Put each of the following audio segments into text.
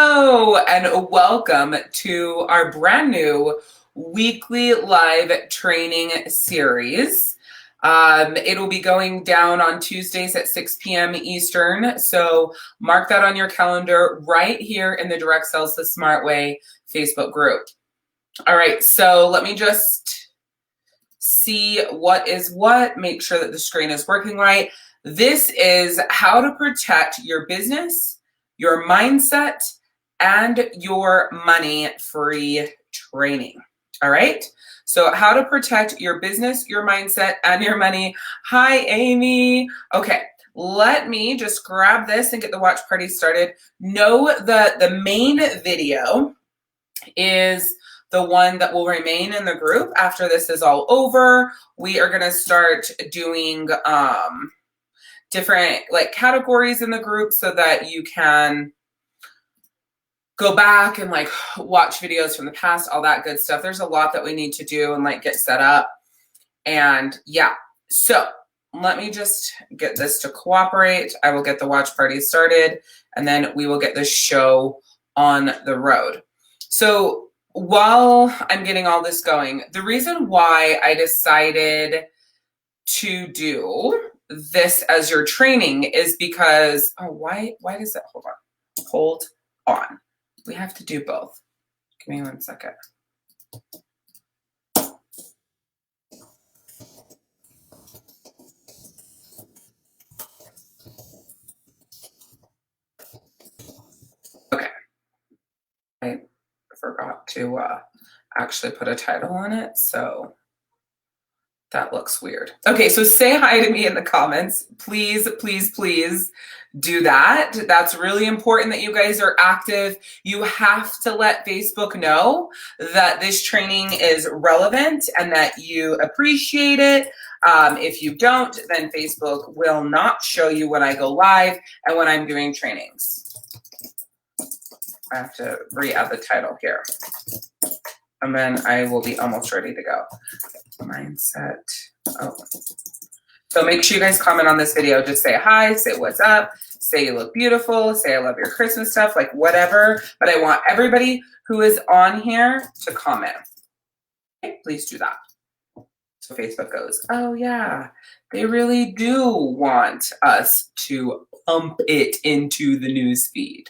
Hello and welcome to our brand new weekly live training series. It'll be going down on Tuesdays at 6 p.m. Eastern. So mark that on your calendar right here in the Direct Sales the Smart Way Facebook group. All right, so let me just see what is what, make sure that the screen is working right. This is how to protect your business, your mindset, and your money-free training. All right? So how to protect your business, your mindset, and your money. Hi, Amy. Okay, let me just grab this and get the watch party started. No, the main video is the one that will remain in the group after this is all over. We are going to start doing different categories in the group so that you can go back and watch videos from the past, all that good stuff. There's a lot that we need to do and get set up. And yeah, so let me just get this to cooperate. I will get the watch party started and then we will get the show on the road. So while I'm getting all this going, the reason why I decided to do this as your training is because, why does that, hold on. We have to do both. Give me 1 second. Okay. I forgot to actually put a title on it, so that looks weird. Okay, so say hi to me in the comments. Please, please, please do that. That's really important that you guys are active. You have to let Facebook know that this training is relevant and that you appreciate it. If you don't, then Facebook will not show you when I go live and when I'm doing trainings. I have to re-add the title here. And then I will be almost ready to go. Mindset. Oh. So make sure you guys comment on this video. Just say hi, say what's up, say you look beautiful, say I love your Christmas stuff, whatever. But I want everybody who is on here to comment. Okay, please do that. So Facebook goes, oh yeah, they really do want us to pump it into the news feed.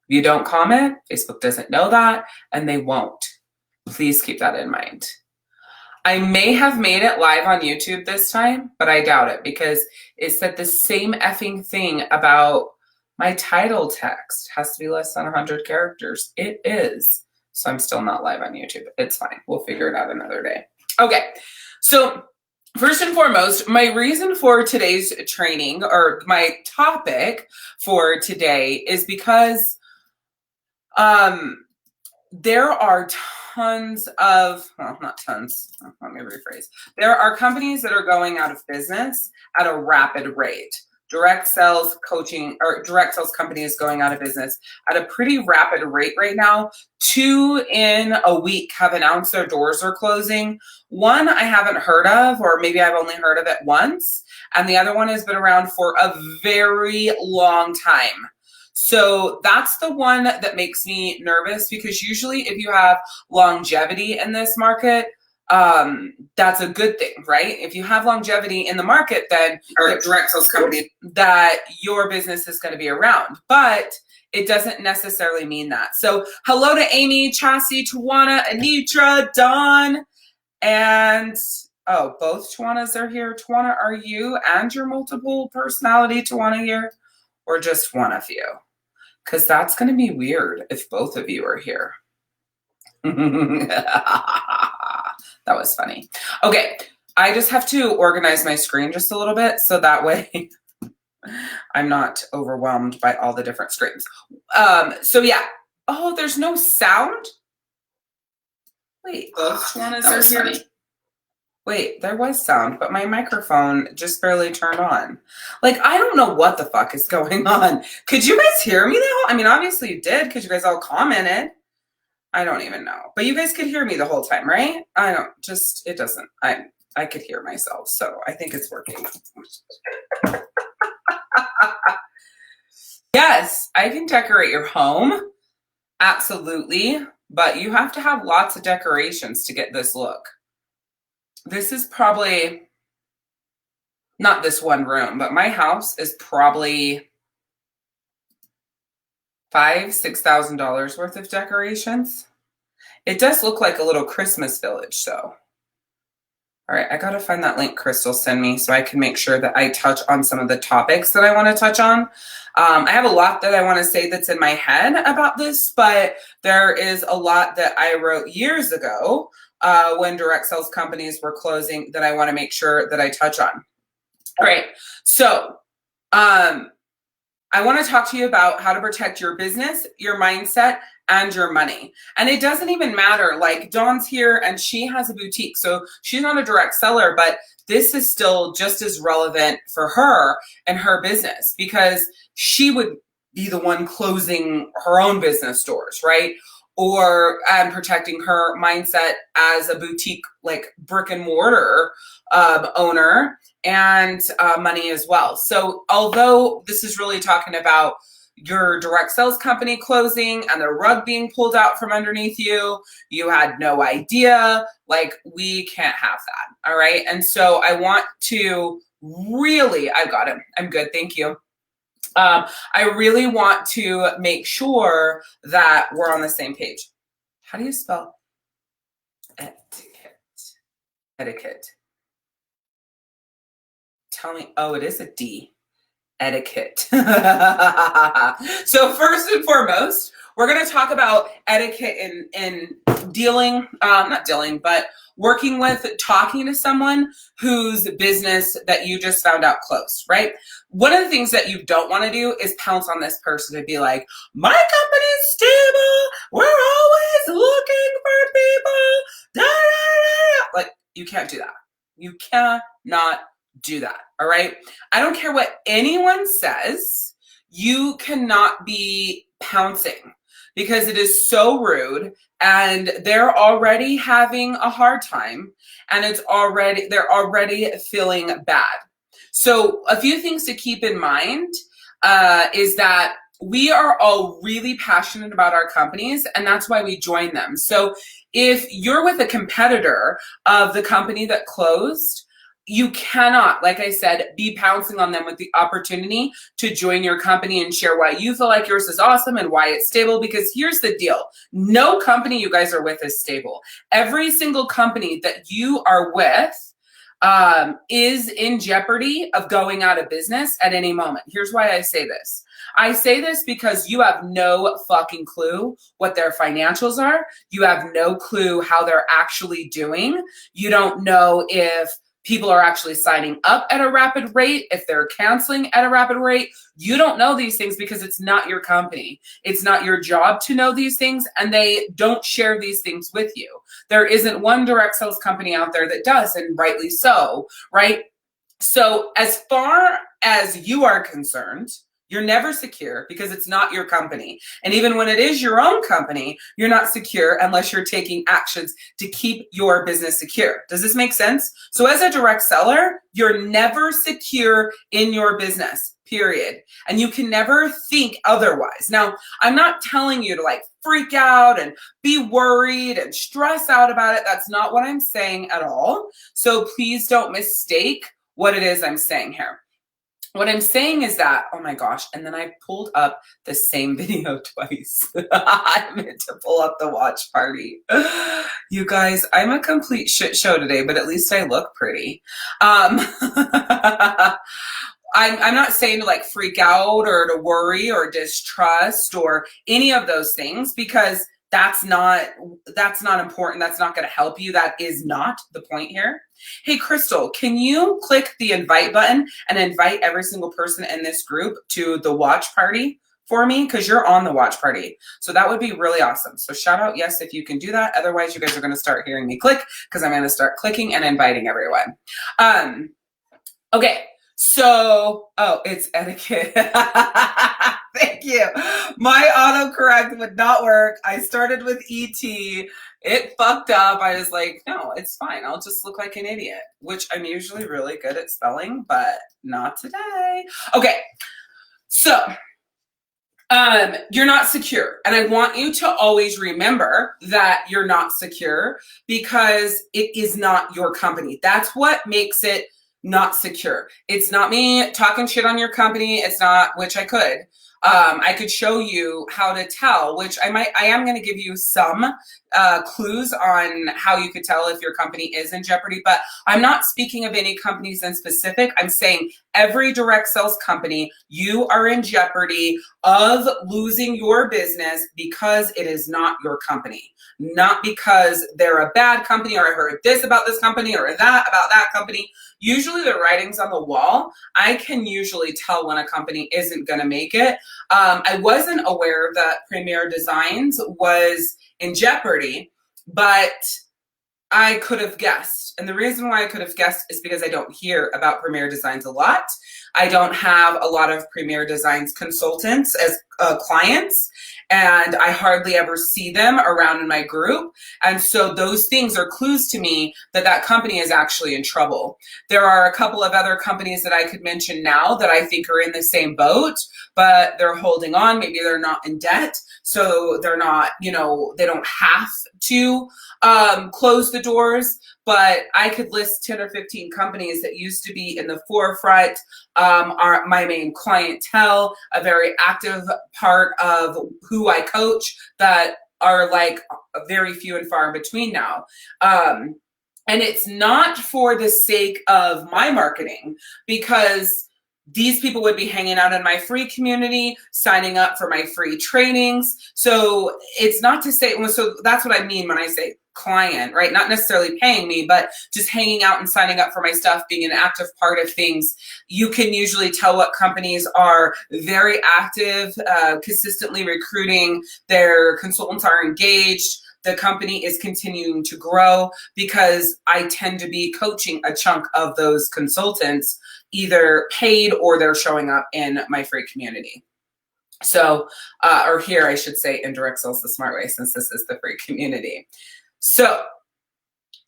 If you don't comment, Facebook doesn't know that and they won't. Please keep that in mind. I may have made it live on YouTube this time, but I doubt it because it said the same effing thing about my title text. Has to be less than 100 characters. It is. So I'm still not live on YouTube. It's fine. We'll figure it out another day. Okay. So first and foremost, my reason for today's training or my topic for today is because there are tons of, well, not tons, let me rephrase. There are companies that are going out of business at a rapid rate. Direct sales coaching or direct sales companies going out of business at a pretty rapid rate right now. 2 in a week have announced their doors are closing. One I haven't heard of, or maybe I've only heard of it once. And the other one has been around for a very long time. So that's the one that makes me nervous because usually if you have longevity in this market, that's a good thing, right? If you have longevity in the market, then or direct sales company, that your business is going to be around. But it doesn't necessarily mean that. So hello to Amy, Chassie, Tawana, Anitra, Dawn, and both Tawanas are here. Tawana, are you and your multiple personality Tawana here? Or just one of you? Because that's going to be weird if both of you are here. That was funny. Okay, I just have to organize my screen just a little bit so that way I'm not overwhelmed by all the different screens. So yeah. Oh, there's no sound? Wait, both Tawanas are here? Funny. Wait, there was sound, but my microphone just barely turned on. I don't know what the fuck is going on. Could you guys hear me though? I mean, obviously you did because you guys all commented. I don't even know. But you guys could hear me the whole time, right? It doesn't. I could hear myself, so I think it's working. Yes, I can decorate your home. Absolutely. But you have to have lots of decorations to get this look. This is probably not this one room, but my house is probably $5,000-6,000 worth of decorations. It does look like a little Christmas village, though. All right, I gotta find that link Crystal sent me so I can make sure that I touch on some of the topics that I want to touch on. I have a lot that I want to say that's in my head about this, but there is a lot that I wrote years ago when direct sales companies were closing that I want to make sure that I touch on. All right, so I want to talk to you about how to protect your business, your mindset, and your money. And it doesn't even matter. Like Dawn's here and she has a boutique. So she's not a direct seller, but this is still just as relevant for her and her business because she would be the one closing her own business doors, right? Or protecting her mindset as a boutique, like brick and mortar owner and money as well. So although this is really talking about your direct sales company closing and the rug being pulled out from underneath you, you had no idea, like we can't have that. All right. And so I want to really, I got it. I'm good. Thank you. I really want to make sure that we're on the same page. How do you spell etiquette? Etiquette. Tell me. Oh, it is a D. Etiquette. So first and foremost, we're going to talk about etiquette in dealing, not dealing, but working with, talking to someone whose business that you just found out closed, right? One of the things that you don't want to do is pounce on this person and be like, my company's stable. We're always looking for people. Da, da, da. Like, you can't do that. You cannot do that. All right. I don't care what anyone says. You cannot be pouncing because it is so rude and they're already having a hard time and they're already feeling bad. So a few things to keep in mind is that we are all really passionate about our companies and that's why we join them. So if you're with a competitor of the company that closed, you cannot, like I said, be pouncing on them with the opportunity to join your company and share why you feel like yours is awesome and why it's stable. Because here's the deal. No company you guys are with is stable. Every single company that you are with is in jeopardy of going out of business at any moment. Here's why I say this. I say this because you have no fucking clue what their financials are. You have no clue how they're actually doing. You don't know if people are actually signing up at a rapid rate, if they're canceling at a rapid rate. You don't know these things because it's not your company. It's not your job to know these things, and they don't share these things with you. There isn't one direct sales company out there that does, and rightly so, right? So as far as you are concerned, you're never secure because it's not your company. And even when it is your own company, you're not secure unless you're taking actions to keep your business secure. Does this make sense? So as a direct seller, you're never secure in your business, period. And you can never think otherwise. Now, I'm not telling you to like freak out and be worried and stress out about it. That's not what I'm saying at all. So please don't mistake what it is I'm saying here. What I'm saying is that, oh my gosh, and then I pulled up the same video twice. I meant to pull up the watch party. You guys, I'm a complete shit show today, but at least I look pretty. I'm not saying to like freak out or to worry or distrust or any of those things because that's not important. That's not going to help you. That is not the point here. Hey, Crystal, can you click the invite button and invite every single person in this group to the watch party for me? Because you're on the watch party. So that would be really awesome. So shout out yes if you can do that. Otherwise, you guys are going to start hearing me click because I'm going to start clicking and inviting everyone. Okay. So, oh, it's etiquette. Thank you. My autocorrect would not work. I started with ET. It fucked up. I was like, no, it's fine. I'll just look like an idiot, which I'm usually really good at spelling, but not today. Okay. So You're not secure. And I want you to always remember that you're not secure because it is not your company. That's what makes it not secure. It's not me talking shit on your company. It's not, which I could. I could show you how to tell, which I am going to give you some clues on how you could tell if your company is in jeopardy, but I'm not speaking of any companies in specific. I'm saying every direct sales company, you are in jeopardy of losing your business because it is not your company, not because they're a bad company or I heard this about this company or that about that company. Usually the writing's on the wall. I can usually tell when a company isn't going to make it. I wasn't aware that Premier Designs was in jeopardy, but I could have guessed. And the reason why I could have guessed is because I don't hear about Premier Designs a lot. I don't have a lot of Premier Designs consultants as clients, and I hardly ever see them around in my group. And so those things are clues to me that that company is actually in trouble. There are a couple of other companies that I could mention now that I think are in the same boat, but they're holding on. Maybe they're not in debt, so they're not, they don't have to close the doors. But I could list 10 or 15 companies that used to be in the forefront, are my main clientele, a very active part of who I coach, that are like very few and far in between now. And it's not for the sake of my marketing, because these people would be hanging out in my free community, signing up for my free trainings. So it's not to say, so that's what I mean when I say client, right? Not necessarily paying me, but just hanging out and signing up for my stuff, being an active part of things. You can usually tell what companies are very active, consistently recruiting. Their consultants are engaged. The company is continuing to grow, because I tend to be coaching a chunk of those consultants, either paid or they're showing up in my free community. So, or here I should say, indirect sales the smart way, since this is the free community. So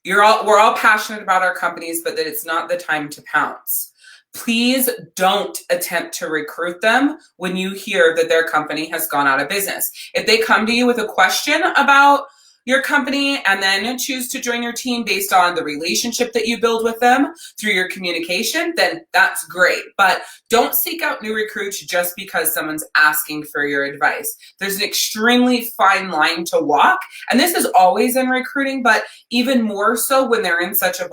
we're all passionate about our companies, but that it's not the time to pounce. Please don't attempt to recruit them when you hear that their company has gone out of business. If they come to you with a question about your company and then choose to join your team based on the relationship that you build with them through your communication, then that's great. But don't seek out new recruits just because someone's asking for your advice. There's an extremely fine line to walk. And this is always in recruiting, but even more so when they're in such a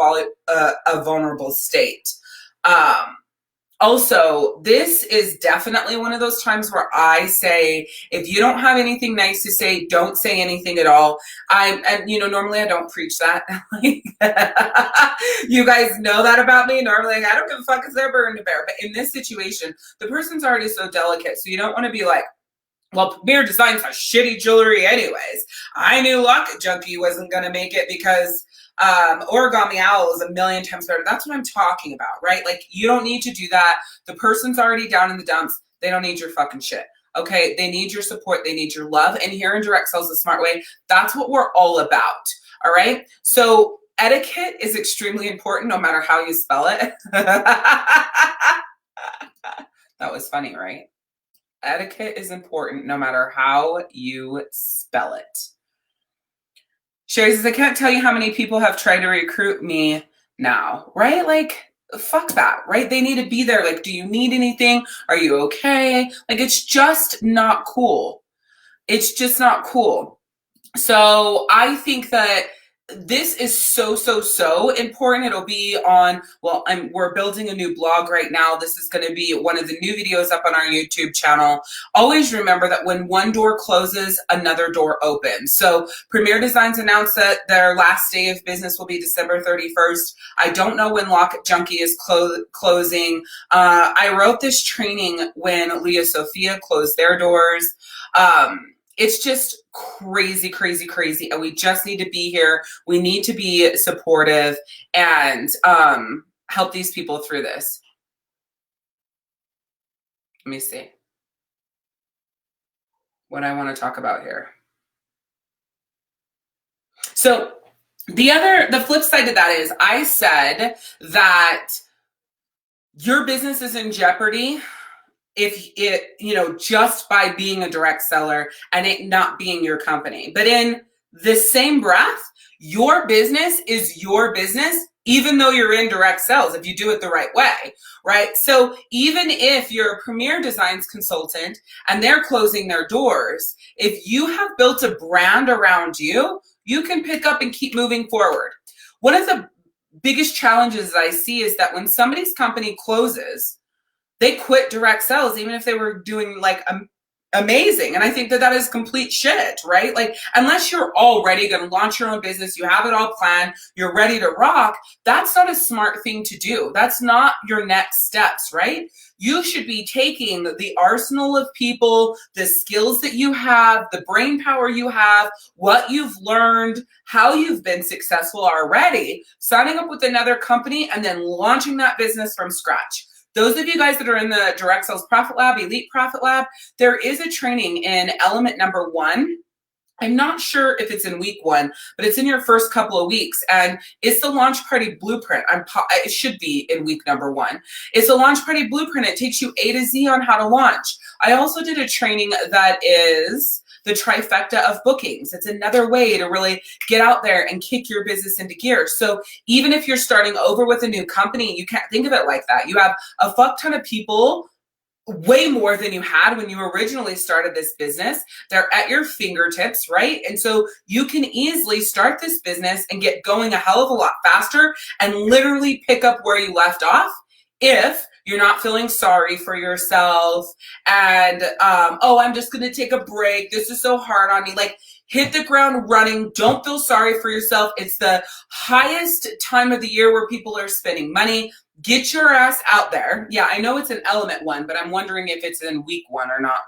vulnerable state. Also, this is definitely one of those times where I say, if you don't have anything nice to say, don't say anything at all. Normally I don't preach that. You guys know that about me. Normally, I don't give a fuck if they're burned to bear. But in this situation, the person's already so delicate. So you don't want to be like, well, Premier Designs has shitty jewelry anyways. I knew Lock Junkie wasn't going to make it because Origami Owl is a million times better. That's what I'm talking about, right? Like, you don't need to do that. The person's already down in the dumps. They don't need your fucking shit. Okay, they need your support. They need your love. And here in Direct Sales the Smart Way, that's what we're all about. All right. So etiquette is extremely important, no matter how you spell it. That was funny, right? Etiquette is important, no matter how you spell it. Sherry says, I can't tell you how many people have tried to recruit me now, right? Like, fuck that, right? They need to be there. Like, do you need anything? Are you okay? Like, it's just not cool. It's just not cool. So I think that this is so important. It'll be on, we're building a new blog right now. This is going to be one of the new videos up on our YouTube channel. Always remember that when one door closes, another door opens. So Premier Designs announced that their last day of business will be December 31st. I don't know when Lock Junkie is closing. I wrote this training when Leah Sophia closed their doors. It's just crazy. And we just need to be here. We need to be supportive and help these people through this. Let me see what I want to talk about here. So the flip side to that is, I said that your business is in jeopardy if it, just by being a direct seller and it not being your company. But in the same breath, your business is your business, even though you're in direct sales, if you do it the right way, right? So even if you're a premier designs consultant and they're closing their doors, if you have built a brand around you, you can pick up and keep moving forward. One of the biggest challenges I see is that when somebody's company closes, they quit direct sales, even if they were doing like amazing. And I think that is complete shit, right? Like, unless you're already going to launch your own business, you have it all planned, you're ready to rock, that's not a smart thing to do. That's not your next steps, right? You should be taking the arsenal of people, the skills that you have, the brain power you have, what you've learned, how you've been successful already, signing up with another company and then launching that business from scratch. Those of you guys that are in the Direct Sales Profit Lab, Elite Profit Lab, there is a training in element number 1. I'm not sure if it's in week 1, but it's in your first couple of weeks. And it's the Launch Party Blueprint. It should be in week number 1. It's a Launch Party Blueprint. It takes you A to Z on how to launch. I also did a training that is the trifecta of bookings. It's another way to really get out there and kick your business into gear. So even if you're starting over with a new company, you can't think of it like that. You have a fuck ton of people, way more than you had when you originally started this business. They're at your fingertips, right? And so you can easily start this business and get going a hell of a lot faster and literally pick up where you left off if you're not feeling sorry for yourself and, I'm just going to take a break. This is so hard on me. Like, hit the ground running. Don't feel sorry for yourself. It's the highest time of the year where people are spending money. Get your ass out there. Yeah, I know it's an element 1, but I'm wondering if it's in week 1 or not.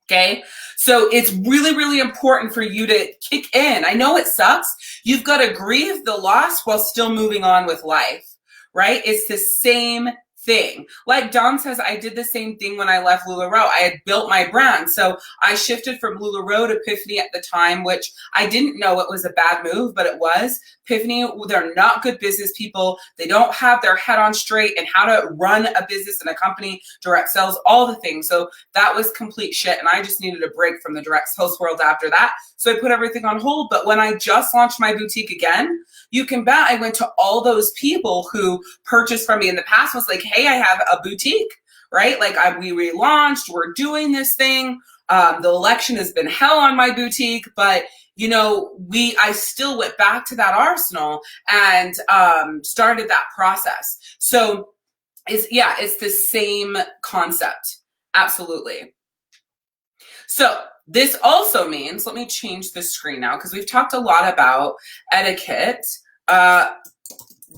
Okay, so it's really, really important for you to kick in. I know it sucks. You've got to grieve the loss while still moving on with life, right? It's the same thing. Like Dawn says, I did the same thing when I left LuLaRoe. I had built my brand. So I shifted from LuLaRoe to Epiphany at the time, which I didn't know it was a bad move, but it was. Epiphany, they're not good business people. They don't have their head on straight and how to run a business and a company, direct sales, all the things. So that was complete shit. And I just needed a break from the direct sales world after that. So I put everything on hold. But when I just launched my boutique again, you can bet I went to all those people who purchased from me in the past, was like, hey, I have a boutique, right? Like we relaunched, we're doing this thing. The election has been hell on my boutique, but I still went back to that arsenal and started that process. So it's the same concept. Absolutely. So this also means, let me change the screen now, because we've talked a lot about etiquette,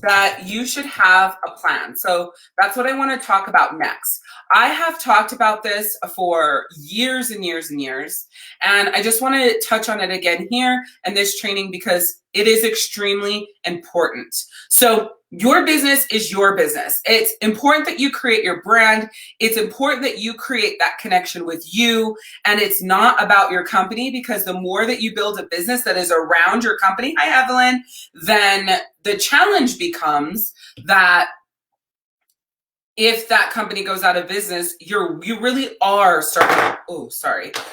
that you should have a plan. So that's what I want to talk about next. I have talked about this for years and years and years, and I just want to touch on it again here in this training because it is extremely important. So your business is your business. It's important that you create your brand. It's important that you create that connection with you, and it's not about your company, because the more that you build a business that is around your company, hi Evelyn, then the challenge becomes that if that company goes out of business, you really are starting,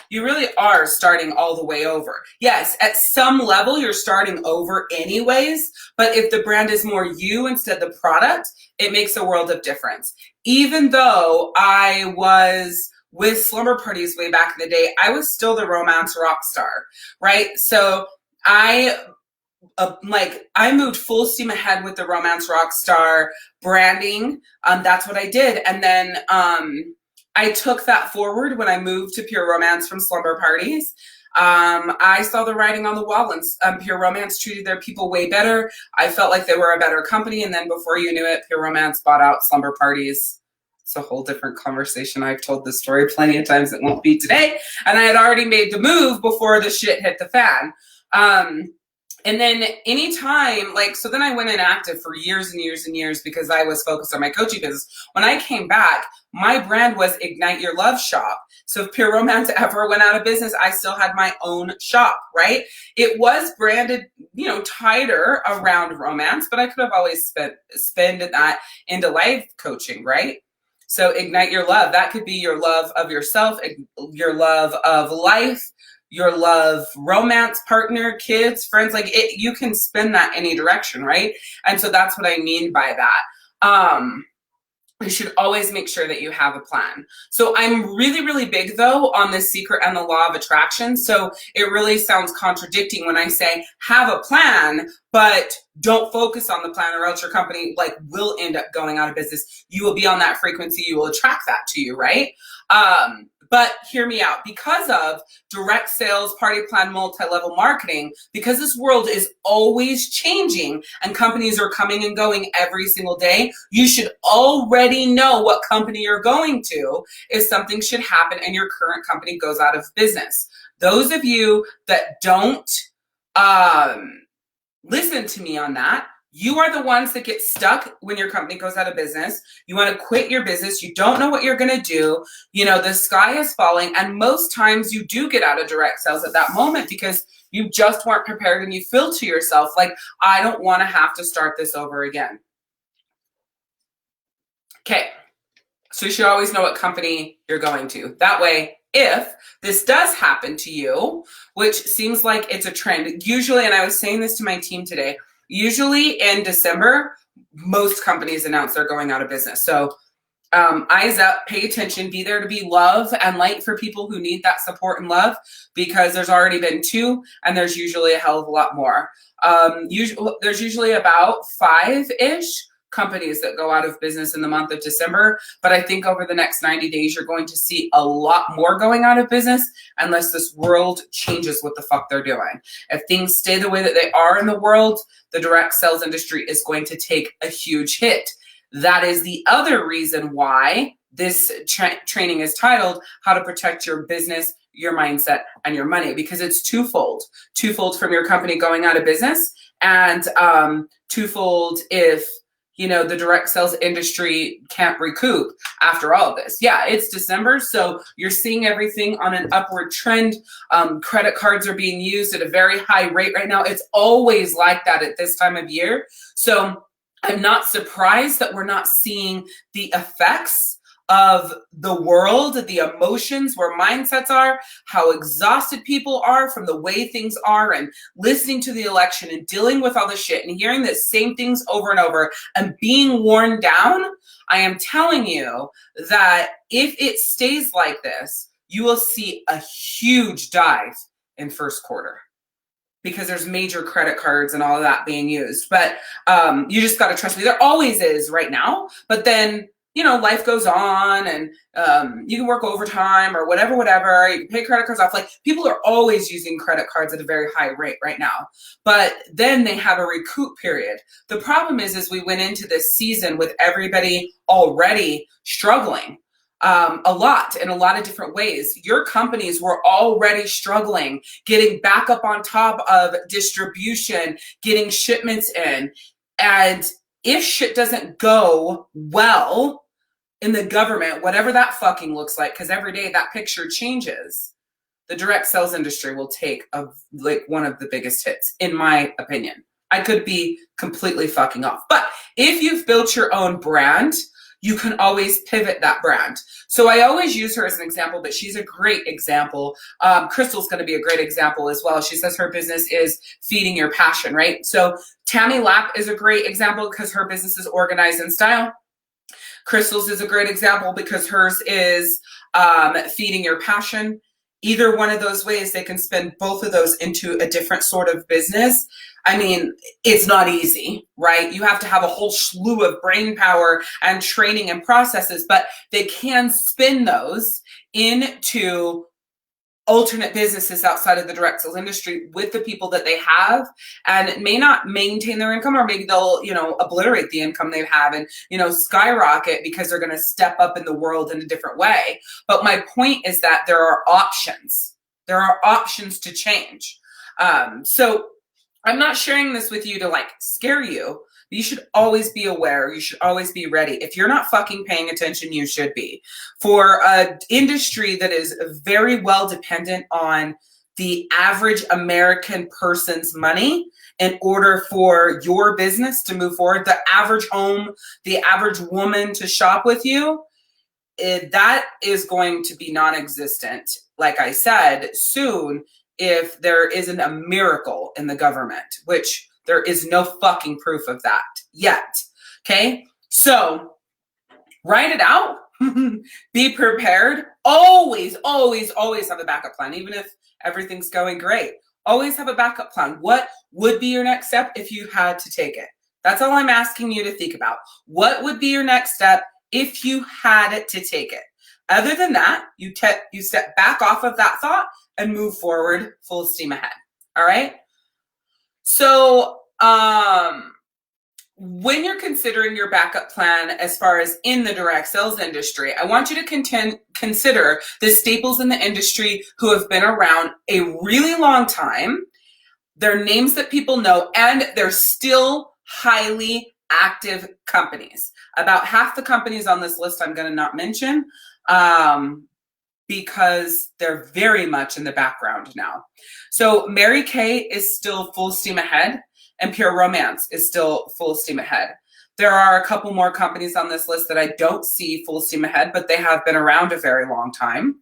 you really are starting all the way over. Yes, at some level, you're starting over anyways, but if the brand is more you instead of the product, it makes a world of difference. Even though I was with slumber parties way back in the day, I was still the romance rock star, right? So I moved full steam ahead with the romance rock star branding. That's what I did. And then I took that forward when I moved to Pure Romance from slumber parties. I saw the writing on the wall, and Pure Romance treated their people way better. I felt like they were a better company. And then before you knew it, Pure Romance bought out slumber parties. It's a whole different conversation. I've told this story plenty of times. It won't be today. And I had already made the move before the shit hit the fan. And then anytime, so then I went inactive for years and years and years because I was focused on my coaching business. When I came back, my brand was Ignite Your Love Shop. So if Pure Romance ever went out of business, I still had my own shop, right? It was branded, tighter around romance, but I could have always spent that into life coaching, right? So ignite your love. That could be your love of yourself, your love of life, your love, romance, partner, kids, friends. Like it, you can spin that any direction, right? And so that's what I mean by that. You should always make sure that you have a plan. So I'm really, really big though on the secret and the law of attraction. So it really sounds contradicting when I say have a plan, but don't focus on the plan or else your company like will end up going out of business. You will be on that frequency. You will attract that to you, right? But hear me out. Because of direct sales, party plan, multi-level marketing, because this world is always changing and companies are coming and going every single day, you should already know what company you're going to if something should happen and your current company goes out of business. Those of you that don't listen to me on that, you are the ones that get stuck when your company goes out of business. You want to quit your business. You don't know what you're going to do. You know, the sky is falling. And most times you do get out of direct sales at that moment because you just weren't prepared and you feel to yourself like, I don't want to have to start this over again. Okay. So you should always know what company you're going to. That way, if this does happen to you, which seems like it's a trend, usually, and I was saying this to my team today, usually in December, most companies announce they're going out of business. So eyes up, pay attention, be there to be love and light for people who need that support and love, because there's already been 2 and there's usually a hell of a lot more. There's usually about 5-ish companies that go out of business in the month of December. But I think over the next 90 days, you're going to see a lot more going out of business unless this world changes what the fuck they're doing. If things stay the way that they are in the world, the direct sales industry is going to take a huge hit. That is the other reason why this training is titled How to Protect Your Business, Your Mindset, and Your Money, because it's twofold. Twofold from your company going out of business and twofold if you know, the direct sales industry can't recoup after all of this. Yeah, it's December, so you're seeing everything on an upward trend. Credit cards are being used at a very high rate right now. It's always like that at this time of year. So I'm not surprised that we're not seeing the effects of the world, the emotions, where mindsets are, how exhausted people are from the way things are, and listening to the election and dealing with all the shit and hearing the same things over and over and being worn down. I am telling you that if it stays like this, you will see a huge dive in first quarter, because there's major credit cards and all of that being used. But you just got to trust me. There always is right now, but then you know, life goes on and you can work overtime or whatever, you can pay credit cards off. Like, people are always using credit cards at a very high rate right now, but then they have a recoup period. The problem is we went into this season with everybody already struggling a lot in a lot of different ways. Your companies were already struggling, getting back up on top of distribution, getting shipments in. And if shit doesn't go well in the government, whatever that fucking looks like, because every day that picture changes, the direct sales industry will take one of the biggest hits, in my opinion. I could be completely fucking off. But if you've built your own brand, you can always pivot that brand. So I always use her as an example, but she's a great example. Crystal's going to be a great example as well. She says her business is feeding your passion, right? So Tammy Lapp is a great example because her business is organized in style. Crystal's is a great example because hers is feeding your passion. Either one of those ways, they can spin both of those into a different sort of business. I mean, it's not easy, right? You have to have a whole slew of brain power and training and processes, but they can spin those into alternate businesses outside of the direct sales industry with the people that they have, and it may not maintain their income, or maybe they'll, you know, obliterate the income they have and, you know, skyrocket because they're going to step up in the world in a different way. But my point is that there are options. There are options to change. So I'm not sharing this with you to like scare you. You should always be aware. You should always be ready. If you're not fucking paying attention, you should be. For an industry that is very well dependent on the average American person's money in order for your business to move forward, the average home, the average woman to shop with you, that is going to be non-existent, like I said, soon, if there isn't a miracle in the government, which there is no fucking proof of that yet. Okay? So write it out. Be prepared. Always, always, always have a backup plan, even if everything's going great. Always have a backup plan. What would be your next step if you had to take it? That's all I'm asking you to think about. What would be your next step if you had to take it? Other than that, you step back off of that thought and move forward full steam ahead. All right? So, when you're considering your backup plan as far as in the direct sales industry, I want you to consider the staples in the industry who have been around a really long time. They're names that people know, and they're still highly active companies. About half the companies on this list I'm going to not mention because they're very much in the background now. So Mary Kay is still full steam ahead, and Pure Romance is still full steam ahead. There are a couple more companies on this list that I don't see full steam ahead, but they have been around a very long time.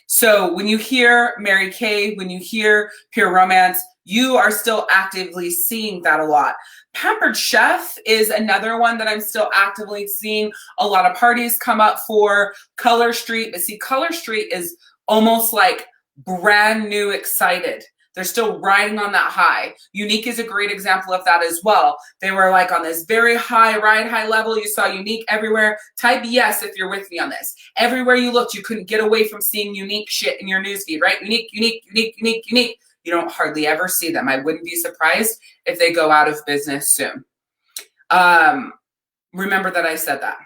So when you hear Mary Kay, when you hear Pure Romance, you are still actively seeing that a lot. Pampered Chef is another one that I'm still actively seeing a lot of parties come up for. Color Street, but see, Color Street is almost like brand new excited. They're still riding on that high. Younique is a great example of that as well. They were like on this very high, ride high level. You saw Younique everywhere. Type yes if you're with me on this. Everywhere you looked, you couldn't get away from seeing Younique shit in your newsfeed, right? Younique, Younique, Younique, Younique, Younique. You don't hardly ever see them. I wouldn't be surprised if they go out of business soon. Remember that I said that.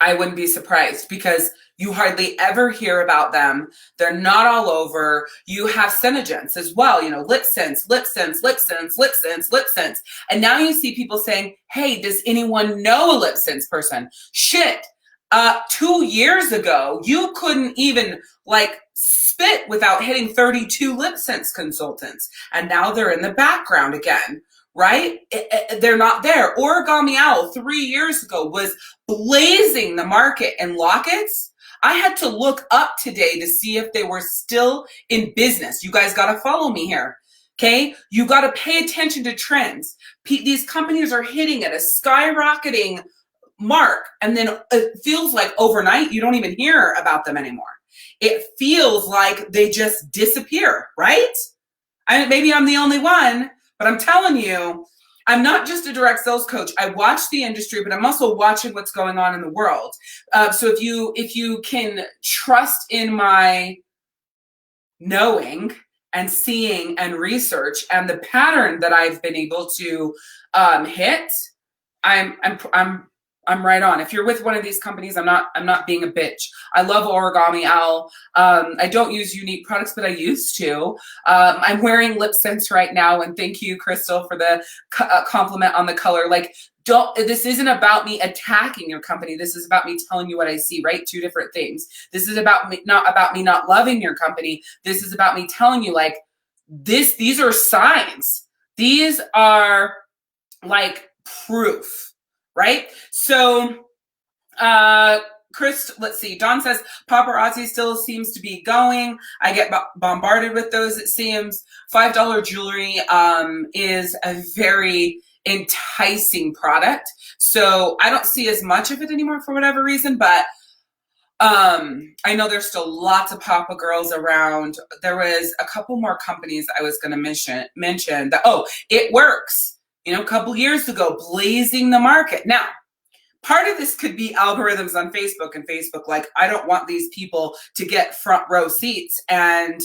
I wouldn't be surprised because you hardly ever hear about them. They're not all over. You have Senegence as well, you know, lip sense, lip sense, lip sense, lip sense, lip sense. And now you see people saying, hey, does anyone know a lip sense person? Shit. 2 years ago, you couldn't even like spit without hitting 32 lip sense consultants. And now they're in the background again. Right? They're not there. Origami Owl 3 years ago was blazing the market in lockets. I had to look up today to see if they were still in business. You guys got to follow me here. Okay? You got to pay attention to trends. These companies are hitting at a skyrocketing mark, and then it feels like overnight you don't even hear about them anymore. It feels like they just disappear, right? Maybe I'm the only one. But I'm telling you, I'm not just a direct sales coach. I watch the industry, but I'm also watching what's going on in the world. So if you can trust in my knowing and seeing and research and the pattern that I've been able to hit, I'm right on. If you're with one of these companies, I'm not being a bitch. I love Origami Owl. I don't use Younique products, but I used to. I'm wearing lip sense right now, and thank you, Crystal, for the compliment on the color. Like, this isn't about me attacking your company. This is about me telling you what I see, right? Two different things. This is about me not loving your company. This is about me telling you, like, these are signs. These are like proof. Right? So, Chris, let's see. Don says, paparazzi still seems to be going. I get bombarded with those, it seems. $5 jewelry is a very enticing product. So I don't see as much of it anymore for whatever reason, but I know there's still lots of Papa girls around. There was a couple more companies I was going to mention that, it works. You know, a couple years ago, blazing the market. Now, part of this could be algorithms on Facebook and Facebook, like, I don't want these people to get front row seats and,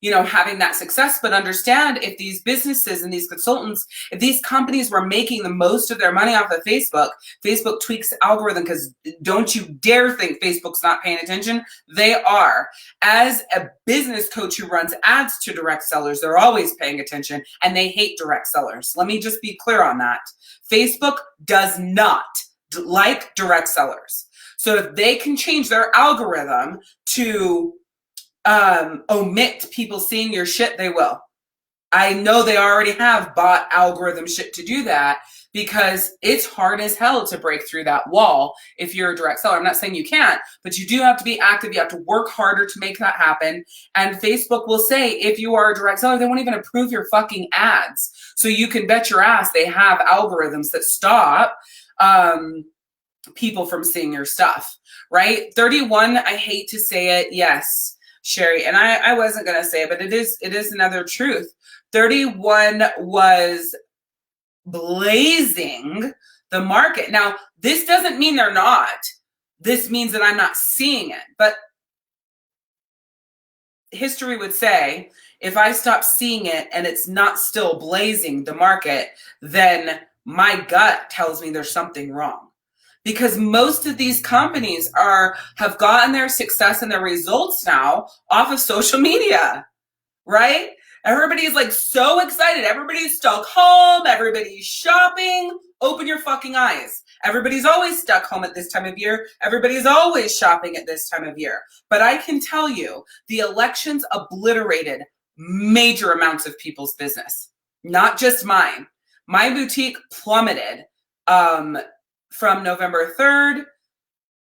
you know, having that success. But understand, if these businesses and these consultants, if these companies were making the most of their money off of Facebook, Facebook tweaks the algorithm, because don't you dare think Facebook's not paying attention. They are. As a business coach who runs ads to direct sellers, they're always paying attention, and they hate direct sellers. Let me just be clear on that. Facebook does not like direct sellers. So if they can change their algorithm to omit people seeing your shit, they will. I know they already have bought algorithm shit to do that, because it's hard as hell to break through that wall if you're a direct seller. I'm not saying you can't, but you do have to be active. You have to work harder to make that happen. And Facebook will say, if you are a direct seller, they won't even approve your fucking ads. So you can bet your ass they have algorithms that stop people from seeing your stuff, right? 31, I hate to say it. Yes, Sherry. And I wasn't going to say it, but it is another truth. 31 was blazing the market. Now, this doesn't mean they're not. This means that I'm not seeing it. But history would say, if I stop seeing it and it's not still blazing the market, then my gut tells me there's something wrong. Because most of these companies have gotten their success and their results now off of social media, right? Everybody's like so excited. Everybody's stuck home. Everybody's shopping. Open your fucking eyes. Everybody's always stuck home at this time of year. Everybody's always shopping at this time of year. But I can tell you, the elections obliterated major amounts of people's business, not just mine. My boutique plummeted from November 3rd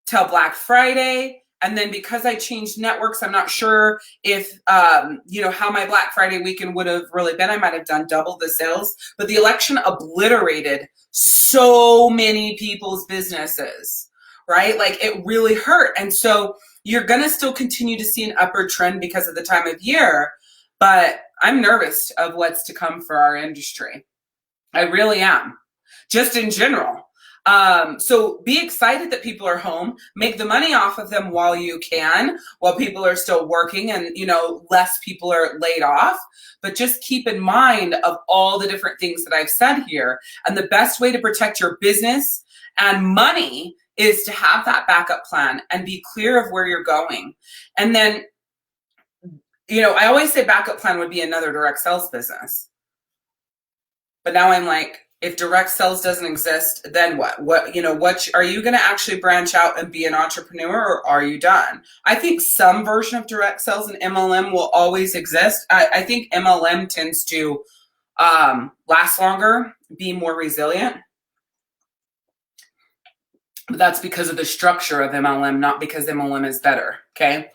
till Black Friday. And then because I changed networks, I'm not sure if, how my Black Friday weekend would have really been. I might have done double the sales. But the election obliterated so many people's businesses, right? Like it really hurt. And so you're going to still continue to see an upward trend because of the time of year. But I'm nervous of what's to come for our industry. I really am, just in general. So be excited that people are home, make the money off of them while you can, while people are still working and, less people are laid off. But just keep in mind of all the different things that I've said here. And the best way to protect your business and money is to have that backup plan and be clear of where you're going. And then, I always say backup plan would be another direct sales business. But now I'm like, if direct sales doesn't exist, then what? What are you going to actually branch out and be an entrepreneur, or are you done? I think some version of direct sales and MLM will always exist. I think MLM tends to last longer, be more resilient. But that's because of the structure of MLM, not because MLM is better. Okay.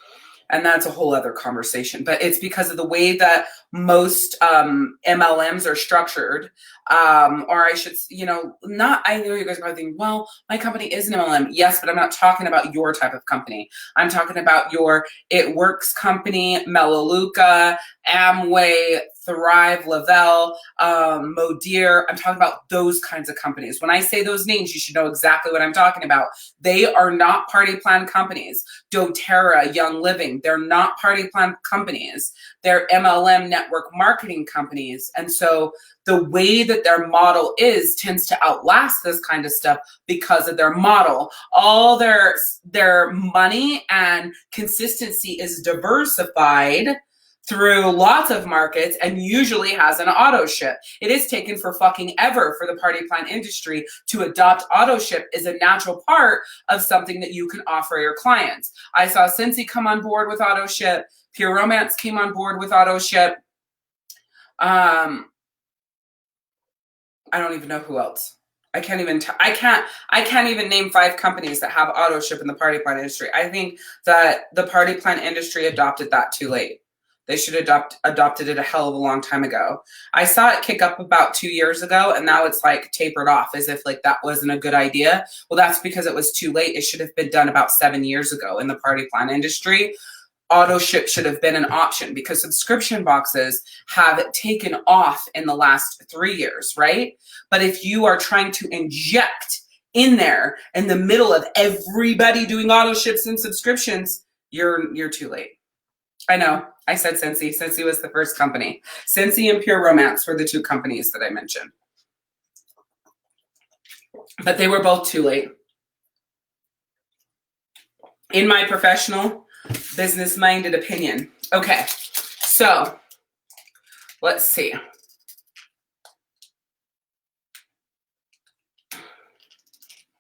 And that's a whole other conversation, but it's because of the way that most MLMs are structured, or I should, I know you guys are probably thinking, well, my company is an MLM. Yes, but I'm not talking about your type of company. I'm talking about your It Works company, Melaleuca, Amway, Thrive, Lavelle, Modere. I'm talking about those kinds of companies. When I say those names, you should know exactly what I'm talking about. They are not party plan companies. doTERRA, Young Living, they're not party plan companies. They're MLM network marketing companies. And so the way that their model tends to outlast this kind of stuff because of their model. All their money and consistency is diversified through lots of markets and usually has an Autoship. It is taken for fucking ever for the party plan industry to adopt Autoship as a natural part of something that you can offer your clients. I saw Scentsy come on board with Autoship. Pure Romance came on board with Autoship. I don't even know who else. I can't even name 5 companies that have Autoship in the party plan industry. I think that the party plan industry adopted that too late. They should have adopted it a hell of a long time ago. I saw it kick up about 2 years ago, and now it's like tapered off as if like that wasn't a good idea. Well, that's because it was too late. It should have been done about 7 years ago in the party plan industry. Autoship should have been an option because subscription boxes have taken off in the last 3 years, right? But if you are trying to inject in there in the middle of everybody doing Autoships and subscriptions, you're too late. I know. I said Scentsy. Scentsy was the first company. Scentsy and Pure Romance were the 2 companies that I mentioned. But they were both too late. In my professional, business-minded opinion. Okay, so let's see.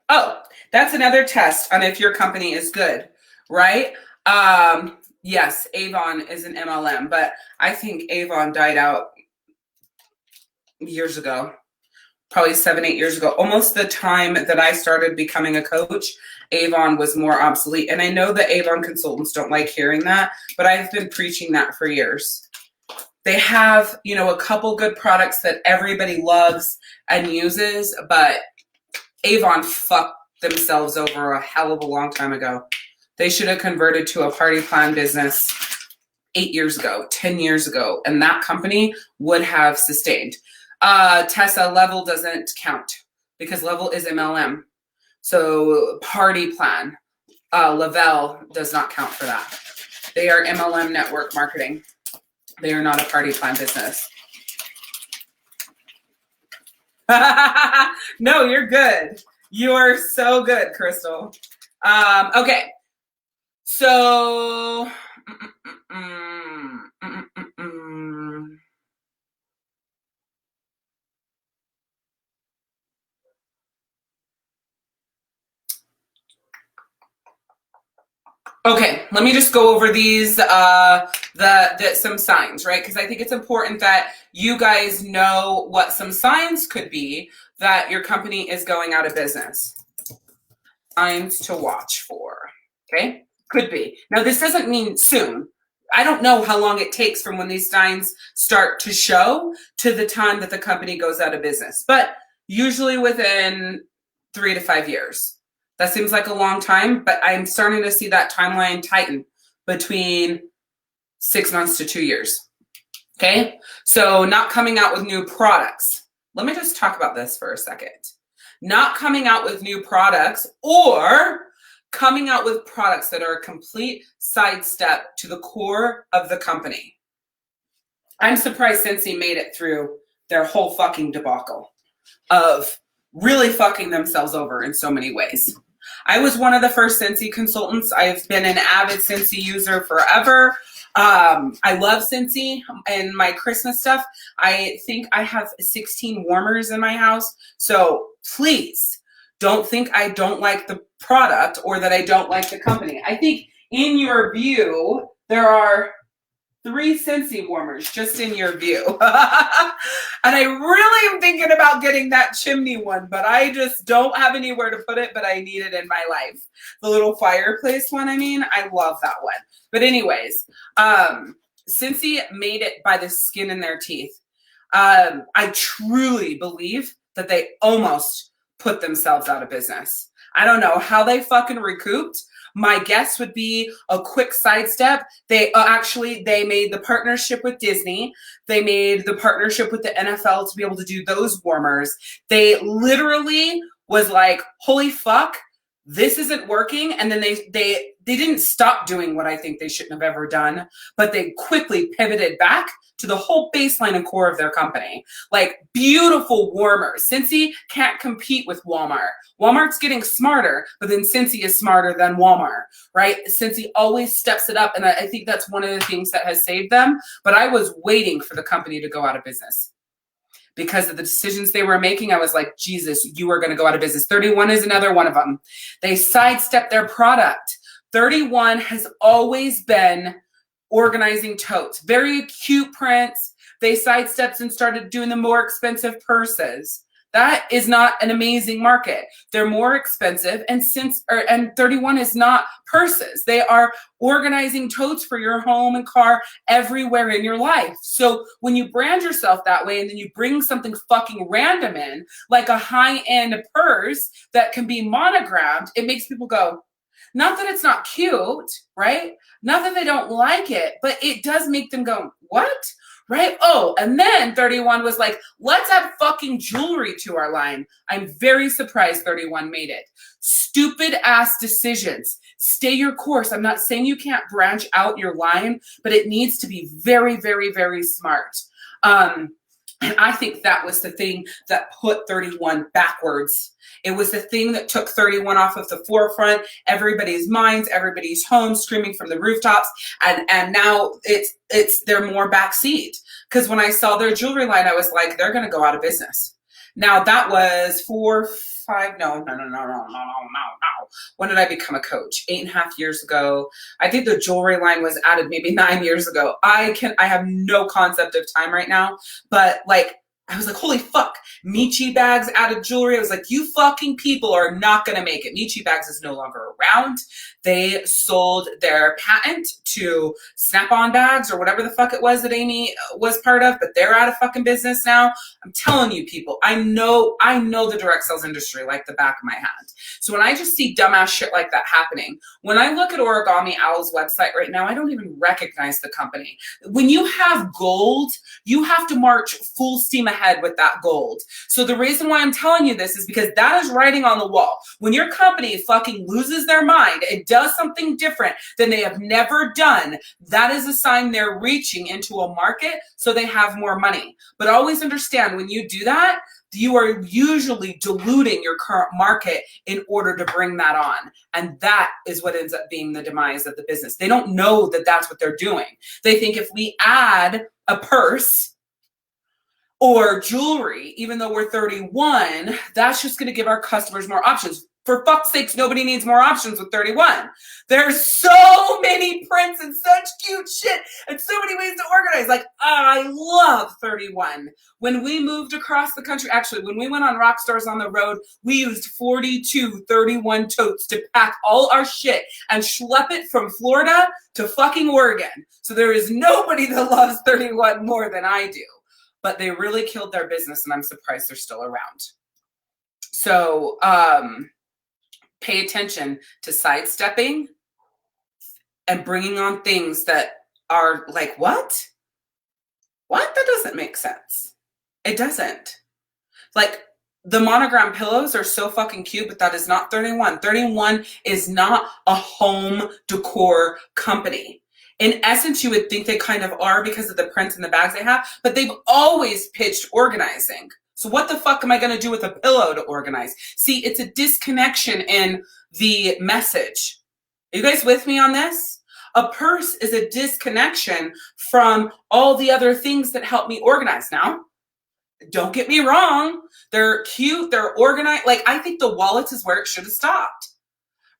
Oh, that's another test on if your company is good, right? Yes, Avon is an MLM, but I think Avon died out years ago. probably 7, 8 years ago, almost the time that I started becoming a coach, Avon was more obsolete. And I know that Avon consultants don't like hearing that, but I've been preaching that for years. They have, you know, a couple good products that everybody loves and uses, but Avon fucked themselves over a hell of a long time ago. They should have converted to a party plan business 8 years ago, 10 years ago, and that company would have sustained. Tessa, Level doesn't count because Level is MLM. So party plan, Lavelle does not count for that. They are MLM network marketing. They are not a party plan business. No, you're good. You are so good, Crystal. Okay. So, okay, let me just go over these, some signs, right? Because I think it's important that you guys know what some signs could be that your company is going out of business. Signs to watch for, okay? Could be. Now, this doesn't mean soon. I don't know how long it takes from when these signs start to show to the time that the company goes out of business, but usually within 3 to 5 years. That seems like a long time, but I'm starting to see that timeline tighten between 6 months to 2 years. Okay, so not coming out with new products. Let me just talk about this for a second. Not coming out with new products, or coming out with products that are a complete sidestep to the core of the company. I'm surprised Scentsy made it through their whole fucking debacle of really fucking themselves over in so many ways. I was one of the first Scentsy consultants. I've been an avid Scentsy user forever. I love Scentsy and my Christmas stuff. I think I have 16 warmers in my house. So please don't think I don't like the product or that I don't like the company. I think in your view, there are 3 Scentsy warmers just in your view. And I really am thinking about getting that chimney one, but I just don't have anywhere to put it, but I need it in my life. The little fireplace one, I mean, I love that one. But anyways, Scentsy made it by the skin in their teeth. I truly believe that they almost put themselves out of business. I don't know how they fucking recouped. My guess would be a quick sidestep. They made the partnership with Disney. They made the partnership with the NFL to be able to do those warmers. They literally was like, holy fuck, this isn't working. And then they didn't stop doing what I think they shouldn't have ever done, but they quickly pivoted back to the whole baseline and core of their company. Like beautiful warmers. Scentsy can't compete with Walmart. Walmart's getting smarter, but then Scentsy is smarter than Walmart, right? Scentsy always steps it up, and I think that's one of the things that has saved them. But I was waiting for the company to go out of business. Because of the decisions they were making, I was like, Jesus, you are going to go out of business. 31 is another one of them. They sidestepped their product. 31 has always been organizing totes, very cute prints. They sidestepped and started doing the more expensive purses. That is not an amazing market. They're more expensive, and 31 is not purses. They are organizing totes for your home and car everywhere in your life. So when you brand yourself that way and then you bring something fucking random in, like a high-end purse that can be monogrammed, it makes people go, not that it's not cute, right? Not that they don't like it, but it does make them go, what? Right? Oh, and then 31 was like, let's add fucking jewelry to our line. I'm very surprised 31 made it. Stupid ass decisions. Stay your course. I'm not saying you can't branch out your line, but it needs to be very, very, very smart. And I think that was the thing that put 31 backwards. It was the thing that took 31 off of the forefront, everybody's minds, everybody's homes, screaming from the rooftops. And now they're more backseat. Because when I saw their jewelry line, I was like, they're going to go out of business. Now that was 4, 5, no. When did I become a coach? 8.5 years ago. I think the jewelry line was added maybe 9 years ago. I have no concept of time right now, but like I was like, holy fuck, Michi bags out of jewelry. I was like, you fucking people are not going to make it. Michi bags is no longer around. They sold their patent to Snap-on bags or whatever the fuck it was that Amy was part of, but they're out of fucking business now. I'm telling you people, I know the direct sales industry like the back of my hand. So when I just see dumbass shit like that happening, when I look at Origami Owl's website right now, I don't even recognize the company. When you have gold, you have to march full steam ahead with that gold. So the reason why I'm telling you this is because that is writing on the wall. When your company fucking loses their mind and does something different than they have never done, that is a sign they're reaching into a market so they have more money. But always understand, when you do that, you are usually diluting your current market in order to bring that on. And that is what ends up being the demise of the business. They don't know that that's what they're doing. They think if we add a purse or jewelry, even though we're 31, that's just going to give our customers more options. For fuck's sakes, nobody needs more options with 31. There's so many prints and such cute shit and so many ways to organize. Like, I love 31. When we moved across the country, actually, when we went on Rockstars on the Road, we used 42 31 totes to pack all our shit and schlep it from Florida to fucking Oregon. So there is nobody that loves 31 more than I do. But they really killed their business, and I'm surprised they're still around. So, pay attention to sidestepping and bringing on things that are like, what? What? That doesn't make sense. It doesn't. Like, the monogram pillows are so fucking cute, but that is not 31. 31 is not a home decor company. In essence, you would think they kind of are because of the prints and the bags they have, but they've always pitched organizing. So what the fuck am I going to do with a pillow to organize? See, it's a disconnection in the message. Are you guys with me on this? A purse is a disconnection from all the other things that help me organize. Now, don't get me wrong. They're cute. They're organized. Like, I think the wallets is where it should have stopped.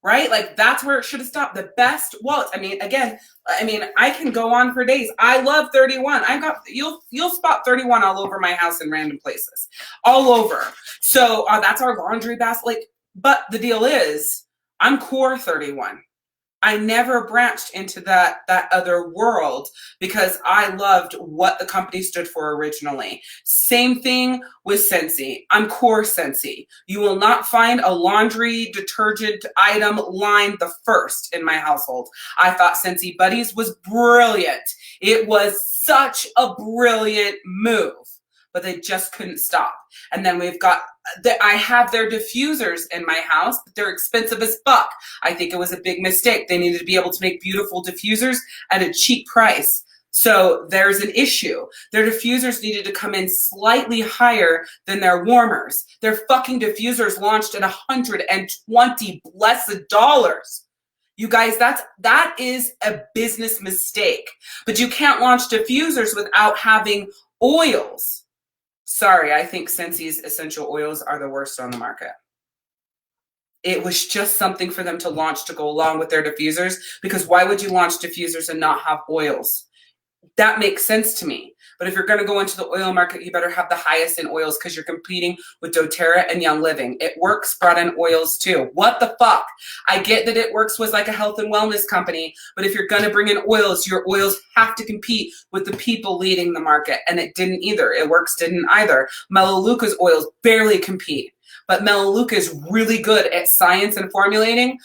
Right? Like, that's where it should have stopped. The best wallets. I mean, again, I can go on for days. I love 31. You'll spot 31 all over my house in random places, all over. So that's our laundry basket. Like, but the deal is, I'm core 31. I never branched into that other world because I loved what the company stood for originally. Same thing with Scentsy. I'm core Scentsy. You will not find a laundry detergent item line the first in my household. I thought Scentsy Buddies was brilliant. It was such a brilliant move, but they just couldn't stop. And then we've got, I have their diffusers in my house, but they're expensive as fuck. I think it was a big mistake. They needed to be able to make beautiful diffusers at a cheap price. So there's an issue. Their diffusers needed to come in slightly higher than their warmers. Their fucking diffusers launched at $120 blessed dollars. You guys, that is a business mistake. But you can't launch diffusers without having oils. Sorry, I think Scentsy's essential oils are the worst on the market. It was just something for them to launch to go along with their diffusers, because why would you launch diffusers and not have oils? That makes sense to me. But if you're going to go into the oil market, you better have the highest in oils because you're competing with doTERRA and Young Living. It Works brought in oils too. What the fuck? I get that It Works was like a health and wellness company, but if you're going to bring in oils, your oils have to compete with the people leading the market. And it didn't either. It Works didn't either. Melaleuca's oils barely compete. But Melaleuca is really good at science and formulating.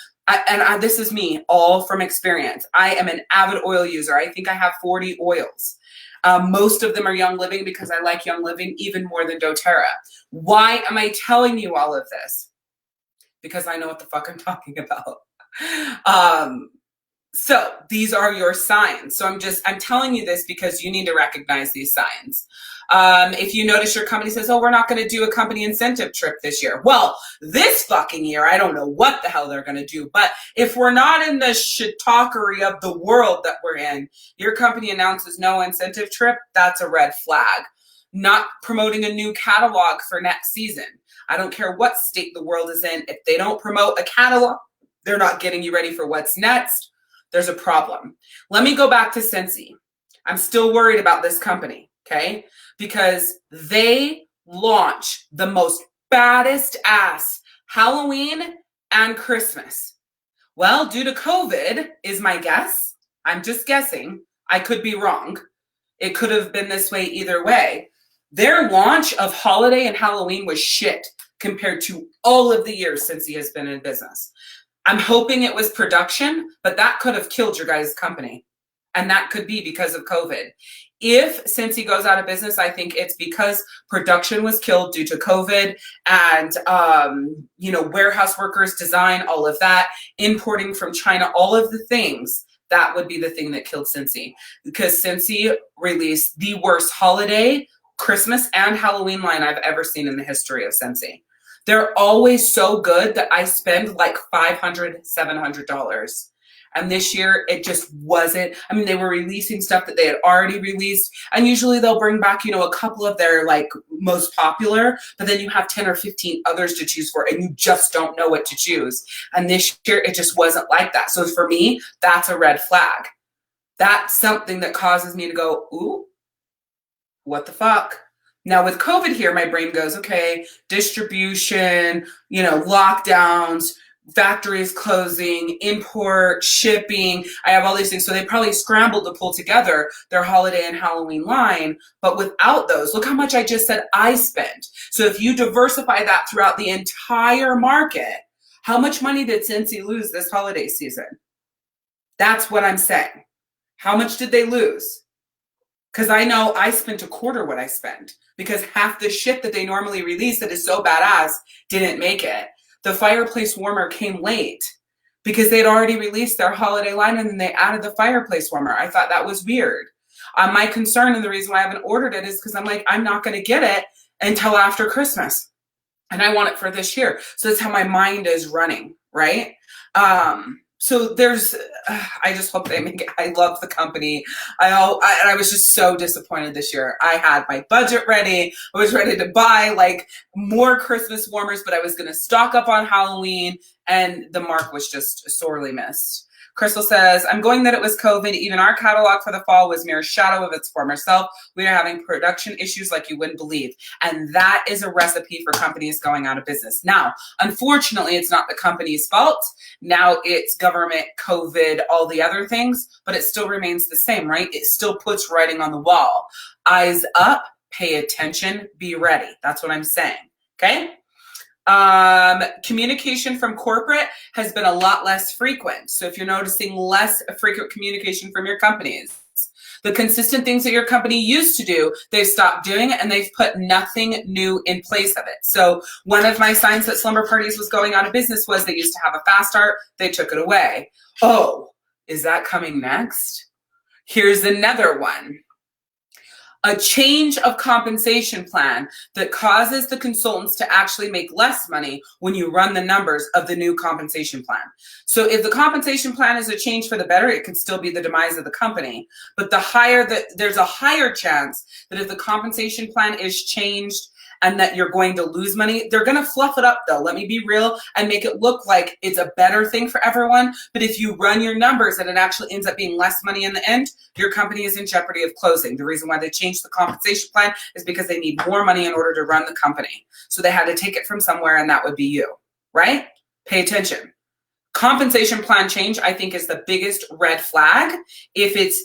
This is me, all from experience. I am an avid oil user. I think I have 40 oils. Most of them are Young Living because I like Young Living even more than doTERRA. Why am I telling you all of this? Because I know what the fuck I'm talking about. So these are your signs. So I'm telling you this because you need to recognize these signs. If you notice your company says, oh, we're not going to do a company incentive trip this year. Well, this fucking year, I don't know what the hell they're going to do. But if we're not in the shittalkery of the world that we're in, your company announces no incentive trip, that's a red flag. Not promoting a new catalog for next season. I don't care what state the world is in. If they don't promote a catalog, they're not getting you ready for what's next. There's a problem. Let me go back to Scentsy. I'm still worried about this company. okay? Because they launch the most baddest ass Halloween and Christmas. Well, due to COVID is my guess. I'm just guessing. I could be wrong. It could have been this way either way. Their launch of holiday and Halloween was shit compared to all of the years since he has been in business. I'm hoping it was production, but that could have killed your guys' company. And that could be because of COVID. If Scentsy goes out of business, I think it's because production was killed due to COVID and, warehouse workers, design, all of that, importing from China, all of the things. That would be the thing that killed Scentsy, because Scentsy released the worst holiday, Christmas, and Halloween line I've ever seen in the history of Scentsy. They're always so good that I spend like $500, $700. And this year, it just wasn't. I mean, they were releasing stuff that they had already released. And usually they'll bring back, a couple of their like most popular, but then you have 10 or 15 others to choose for, and you just don't know what to choose. And this year, it just wasn't like that. So for me, that's a red flag. That's something that causes me to go, ooh, what the fuck? Now with COVID here, my brain goes, okay, distribution, lockdowns, factories closing, import, shipping. I have all these things. So they probably scrambled to pull together their holiday and Halloween line. But without those, look how much I just said I spent. So if you diversify that throughout the entire market, how much money did Scentsy lose this holiday season? That's what I'm saying. How much did they lose? Because I know I spent a quarter what I spent, because half the shit that they normally release that is so badass didn't make it. The fireplace warmer came late because they'd already released their holiday line and then they added the fireplace warmer. I thought that was weird. My concern and the reason why I haven't ordered it is because I'm like, I'm not going to get it until after Christmas. And I want it for this year. So that's how my mind is running, right? So I just hope they make it. I love the company. I was just so disappointed this year. I had my budget ready. I was ready to buy like more Christmas warmers, but I was going to stock up on Halloween, and the mark was just sorely missed. Crystal says, I'm going that it was COVID. Even our catalog for the fall was mere shadow of its former self. We are having production issues like you wouldn't believe. And that is a recipe for companies going out of business. Now, unfortunately, it's not the company's fault. Now it's government, COVID, all the other things, but it still remains the same, right? It still puts writing on the wall. Eyes up, pay attention, be ready. That's what I'm saying, okay? Communication from corporate has been a lot less frequent. So if you're noticing less frequent communication from your companies, the consistent things that your company used to do, they've stopped doing it and they've put nothing new in place of it. So one of my signs that Slumber Parties was going out of business was they used to have a fast start. They took it away. Oh, is that coming next? Here's another one. A change of compensation plan that causes the consultants to actually make less money when you run the numbers of the new compensation plan. So if the compensation plan is a change for the better, it could still be the demise of the company. But there's a higher chance that if the compensation plan is changed and that you're going to lose money, they're going to fluff it up though. Let me be real and make it look like it's a better thing for everyone. But if you run your numbers and it actually ends up being less money in the end, your company is in jeopardy of closing. The reason why they changed the compensation plan is because they need more money in order to run the company. So they had to take it from somewhere, and that would be you, right? Pay attention. Compensation plan change, I think, is the biggest red flag. If it's,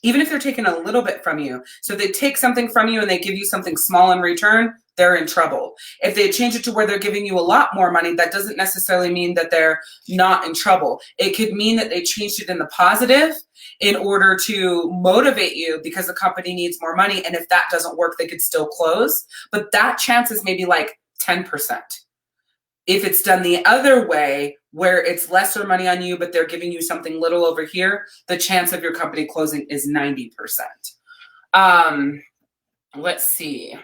even if they're taking a little bit from you. So if they take something from you and they give you something small in return, they're in trouble. If they change it to where they're giving you a lot more money, that doesn't necessarily mean that they're not in trouble. It could mean that they changed it in the positive in order to motivate you because the company needs more money. And if that doesn't work, they could still close. But that chance is maybe like 10%. If it's done the other way, where it's lesser money on you, but they're giving you something little over here, the chance of your company closing is 90%. Let's see.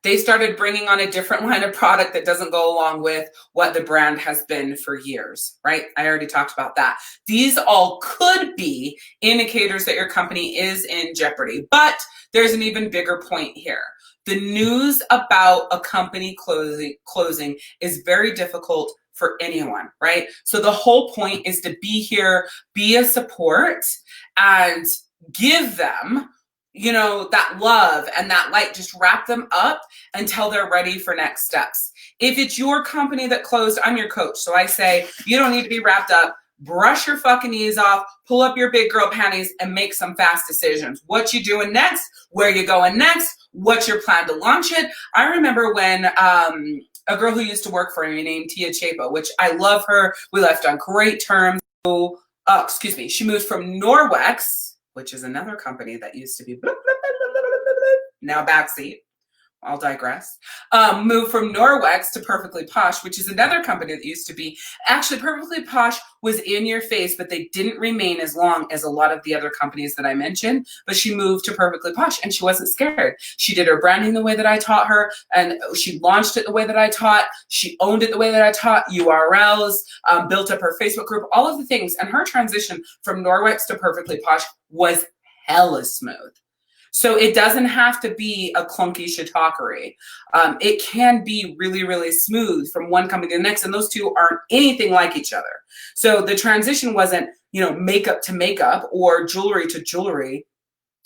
They started bringing on a different line of product that doesn't go along with what the brand has been for years, right? I already talked about that. These all could be indicators that your company is in jeopardy, but there's an even bigger point here. The news about a company closing is very difficult for anyone, right? So the whole point is to be here, be a support, and give them that love and that light, just wrap them up until they're ready for next steps. If it's your company that closed, I'm your coach. So I say, you don't need to be wrapped up. Brush your fucking knees off, pull up your big girl panties, and make some fast decisions. What you doing next? Where you going next? What's your plan to launch it? I remember when a girl who used to work for me named Tia Chapa, which I love her. We left on great terms. She moved from Norwex, which is another company that used to be now backseat. I'll digress. Moved from Norwex to Perfectly Posh, which is another company that used to be. Actually, Perfectly Posh was in your face, but they didn't remain as long as a lot of the other companies that I mentioned. But she moved to Perfectly Posh and she wasn't scared. She did her branding the way that I taught her, and she launched it the way that I taught. She owned it the way that I taught, URLs, built up her Facebook group, all of the things. And her transition from Norwex to Perfectly Posh was hella smooth. So it doesn't have to be a clunky shiitake. It can be really, really smooth from one company to the next, and those two aren't anything like each other. So the transition wasn't, makeup to makeup or jewelry to jewelry.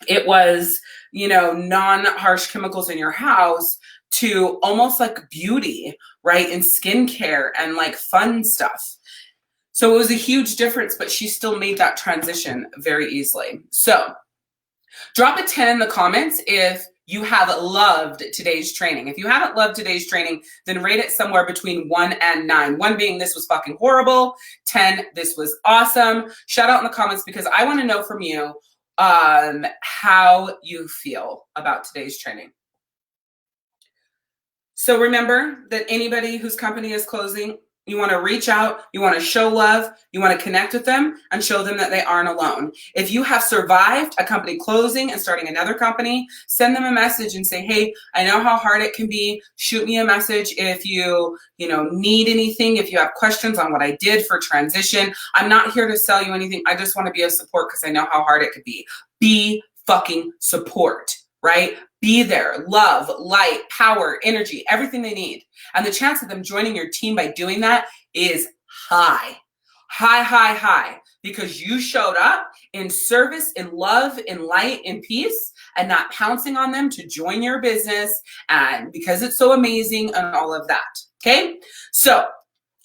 It was, non-harsh chemicals in your house to almost like beauty, right? And skincare and like fun stuff. So it was a huge difference, but she still made that transition very easily. So drop a 10 in the comments if you have loved today's training. If you haven't loved today's training, then rate it somewhere between 1 and 9. 1 being this was fucking horrible. 10, this was awesome. Shout out in the comments because I want to know from you how you feel about today's training. So remember that anybody whose company is closing, you want to reach out, you want to show love, you want to connect with them and show them that they aren't alone. If you have survived a company closing and starting another company, send them a message and say, hey, I know how hard it can be. Shoot me a message if you need anything, if you have questions on what I did for transition. I'm not here to sell you anything. I just want to be a support because I know how hard it could be. Be fucking support, right? Be there, love, light, power, energy, everything they need. And the chance of them joining your team by doing that is high, high, high, high, because you showed up in service, in love, in light, in peace, and not pouncing on them to join your business and because it's so amazing and all of that. Okay. So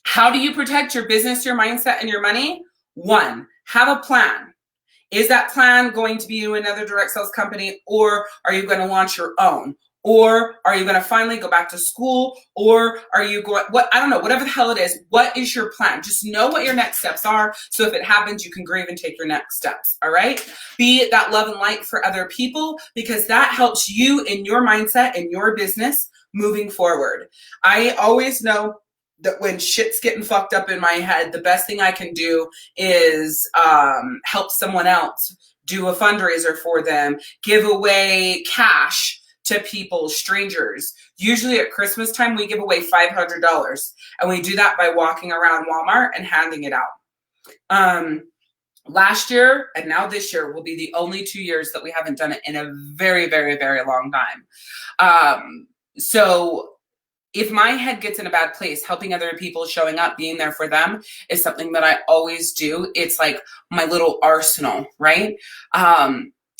how do you protect your business, your mindset, and your money? 1, have a plan. Is that plan going to be to another direct sales company, or are you going to launch your own? Or are you going to finally go back to school? Or are you going, I don't know, whatever the hell it is, what is your plan? Just know what your next steps are. So if it happens, you can grieve and take your next steps. All right. Be that love and light for other people because that helps you in your mindset and your business moving forward. I always know that when shit's getting fucked up in my head, the best thing I can do is help someone else, do a fundraiser for them, give away cash to people, strangers. Usually at Christmas time, we give away $500, and we do that by walking around Walmart and handing it out. Last year and now this year will be the only 2 years that we haven't done it in a very, very, very long time. So if my head gets in a bad place, helping other people, showing up, being there for them is something that I always do. It's like my little arsenal, right?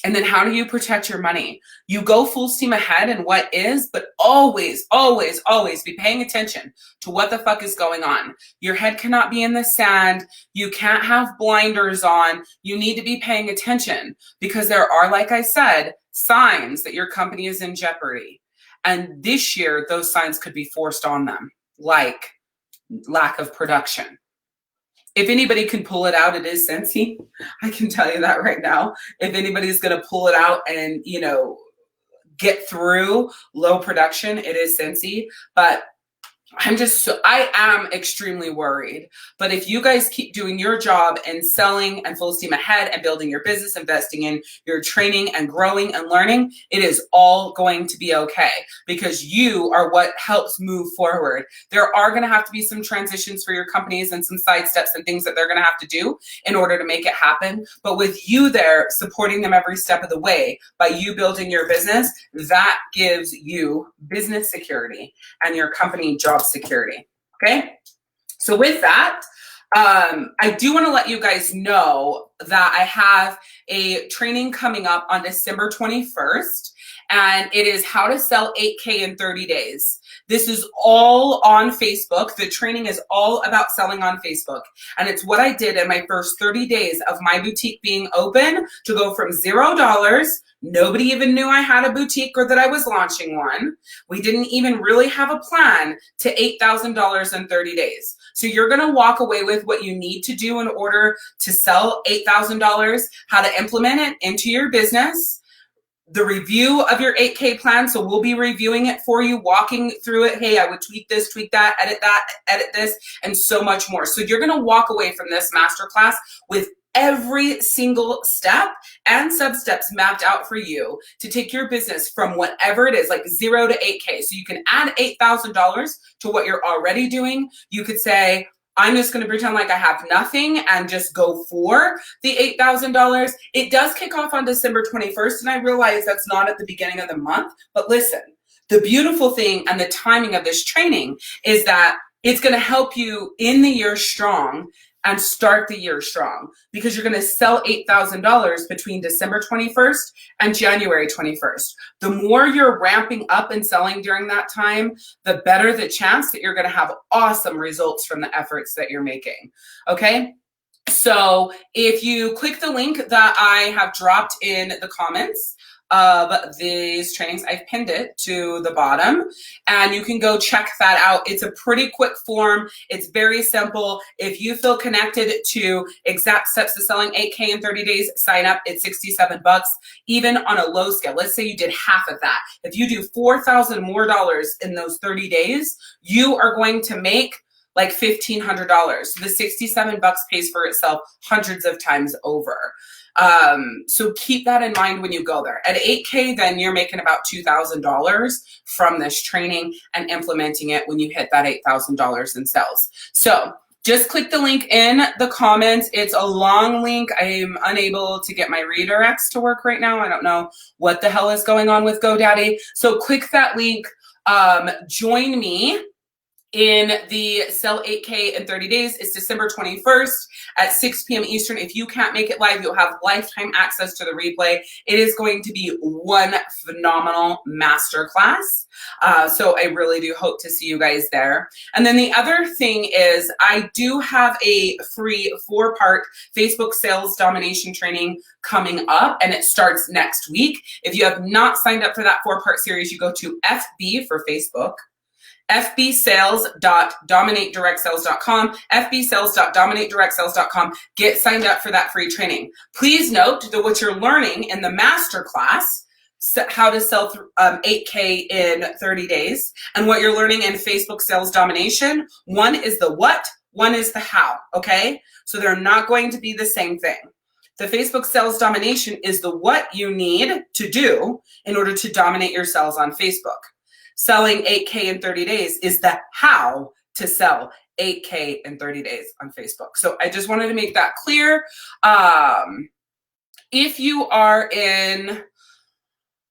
And then how do you protect your money? You go full steam ahead in what is, but always, always, always be paying attention to what the fuck is going on. Your head cannot be in the sand. You can't have blinders on. You need to be paying attention because there are, like I said, signs that your company is in jeopardy. And this year, those signs could be forced on them, like lack of production. If anybody can pull it out, it is Scentsy. I can tell you that right now. If anybody's going to pull it out and, get through low production, it is Scentsy. But I am extremely worried. But if you guys keep doing your job and selling and full steam ahead and building your business, investing in your training and growing and learning, it is all going to be okay because you are what helps move forward. There are going to have to be some transitions for your companies and some side steps and things that they're going to have to do in order to make it happen. But with you there supporting them every step of the way by you building your business, that gives you business security and your company job security. Okay. So with that, I do want to let you guys know that I have a training coming up on December 21st, and it is how to sell 8K in 30 days. This is all on Facebook. The training is all about selling on Facebook. And it's what I did in my first 30 days of my boutique being open to go from $0. Nobody even knew I had a boutique or that I was launching one. We didn't even really have a plan to $8,000 in 30 days. So you're going to walk away with what you need to do in order to sell $8,000, how to implement it into your business, the review of your 8K plan. So we'll be reviewing it for you, walking through it. Hey, I would tweak this, tweak that, edit this, and so much more. So you're going to walk away from this masterclass with every single step and sub-steps mapped out for you to take your business from whatever it is, like 0 to 8K. So you can add $8,000 to what you're already doing. You could say, I'm just going to pretend like I have nothing and just go for the $8,000. It does kick off on December 21st, and I realize that's not at the beginning of the month, but listen, the beautiful thing and the timing of this training is that it's going to help you in the year strong and start the year strong, because you're going to sell $8,000 between December 21st and January 21st. The more you're ramping up and selling during that time, the better the chance that you're going to have awesome results from the efforts that you're making. Okay? So if you click the link that I have dropped in the comments of these trainings, I've pinned it to the bottom, and you can go check that out. It's a pretty quick form. It's very simple. If you feel connected to exact steps to selling 8K in 30 days, sign up. It's $67, even on a low scale. Let's say you did half of that. If you do $4,000 more in those 30 days, you are going to make like $1,500. The $67 pays for itself hundreds of times over. So keep that in mind when you go there. At 8K, then you're making about $2,000 from this training and implementing it when you hit that $8,000 in sales. So just click the link in the comments. It's a long link. I'm unable to get my redirects to work right now. I don't know what the hell is going on with GoDaddy. So click that link. Join me in the Sell 8K in 30 days. It's December 21st at 6 p.m. Eastern. If you can't make it live, you'll have lifetime access to the replay. It is going to be one phenomenal masterclass. So I really do hope to see you guys there. And then the other thing is I do have a free 4-part Facebook sales domination training coming up, and it starts next week. If you have not signed up for that 4-part series, you go to FB for Facebook, fbsales.dominatedirectsales.com, fbsales.dominatedirectsales.com. Get signed up for that free training. Please note that what you're learning in the masterclass, how to sell 8K in 30 days, and what you're learning in Facebook sales domination, one is the what, one is the how, okay? So they're not going to be the same thing. The Facebook sales domination is the what you need to do in order to dominate your sales on Facebook. Selling 8K in 30 days is the how to sell 8K in 30 days on Facebook. So I just wanted to make that clear. If you are in,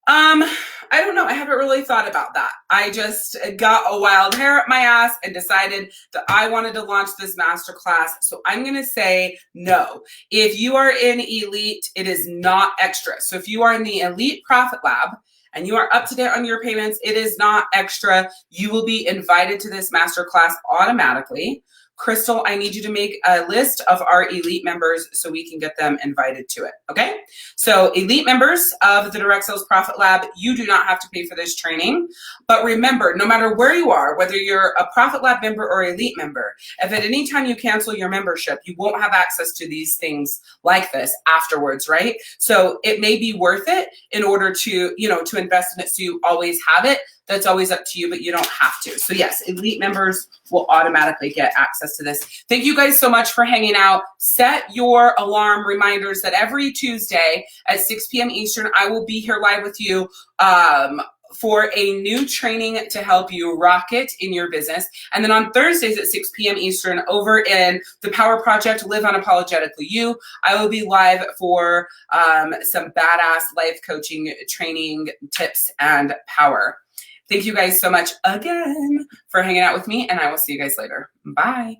I don't know, I haven't really thought about that. I just got a wild hair up my ass and decided that I wanted to launch this masterclass. So I'm going to say no. If you are in Elite, it is not extra. So if you are in the Elite Profit Lab, and you are up to date on your payments, it is not extra. You will be invited to this masterclass automatically. Crystal, I need you to make a list of our Elite members so we can get them invited to it, okay? So Elite members of the Direct Sales Profit Lab, you do not have to pay for this training. But remember, no matter where you are, whether you're a Profit Lab member or Elite member, if at any time you cancel your membership, you won't have access to these things like this afterwards, right? So it may be worth it in order to, to invest in it so you always have it. That's always up to you, but you don't have to. So yes, Elite members will automatically get access to this. Thank you guys so much for hanging out. Set your alarm reminders that every Tuesday at 6 p.m. Eastern, I will be here live with you for a new training to help you rock it in your business. And then on Thursdays at 6 p.m. Eastern over in the Power Project, Live Unapologetically You, I will be live for some badass life coaching training tips and power. Thank you guys so much again for hanging out with me, and I will see you guys later. Bye.